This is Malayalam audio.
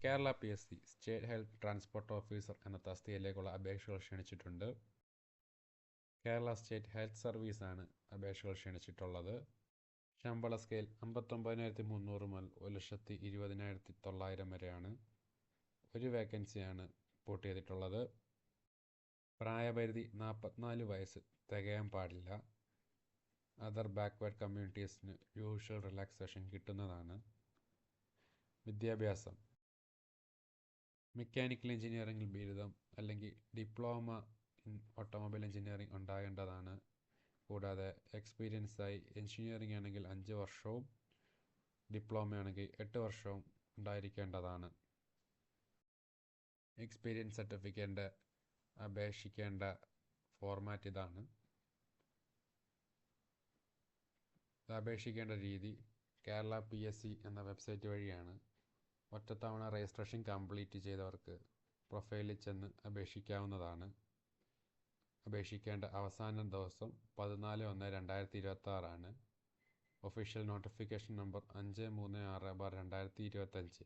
Kerala PSC state health transport officer എന്ന തസ്തികയിലേക്കുള്ള അപേക്ഷകൾ ക്ഷണിച്ചിട്ടുണ്ട്. കേരള സ്റ്റേറ്റ് ഹെൽത്ത് സർവീസാണ് അപേക്ഷകൾ ക്ഷണിച്ചിട്ടുള്ളത്. ശമ്പള സ്കെയിൽ 59,300 മുതൽ 1,20,900 വരെയാണ്. ഒരു വേക്കൻസിയാണ് റിപ്പോർട്ട് ചെയ്തിട്ടുള്ളത്. പ്രായപരിധി 44 വയസ്സ് തികയാൻ പാടില്ല. അതർ ബാക്ക്വേർഡ് കമ്മ്യൂണിറ്റീസിന് യൂഷ്വൽ റിലാക്സേഷൻ കിട്ടുന്നതാണ്. വിദ്യാഭ്യാസം മെക്കാനിക്കൽ എഞ്ചിനീയറിംഗിൽ ബിരുദം അല്ലെങ്കിൽ ഡിപ്ലോമ ഇൻ ഓട്ടോമൊബൈൽ എഞ്ചിനീയറിംഗ് ഉണ്ടാകേണ്ടതാണ്. കൂടാതെ എക്സ്പീരിയൻസായി എഞ്ചിനീയറിംഗ് ആണെങ്കിൽ 5 വർഷവും ഡിപ്ലോമ ആണെങ്കിൽ 8 വർഷവും ഉണ്ടായിരിക്കേണ്ടതാണ്. എക്സ്പീരിയൻസ് സർട്ടിഫിക്കറ്റ് അപേക്ഷിക്കേണ്ട ഫോർമാറ്റ് ഇതാണ്. അപേക്ഷിക്കേണ്ട രീതി കേരള PSC എന്ന വെബ്സൈറ്റ് വഴിയാണ്. ഒറ്റത്തവണ രജിസ്ട്രേഷൻ കംപ്ലീറ്റ് ചെയ്തവർക്ക് പ്രൊഫൈലിൽ ചെന്ന് അപേക്ഷിക്കാവുന്നതാണ്. അപേക്ഷിക്കേണ്ട അവസാന ദിവസം 14/1/2026 ആണ്. Official notification number 536/2025.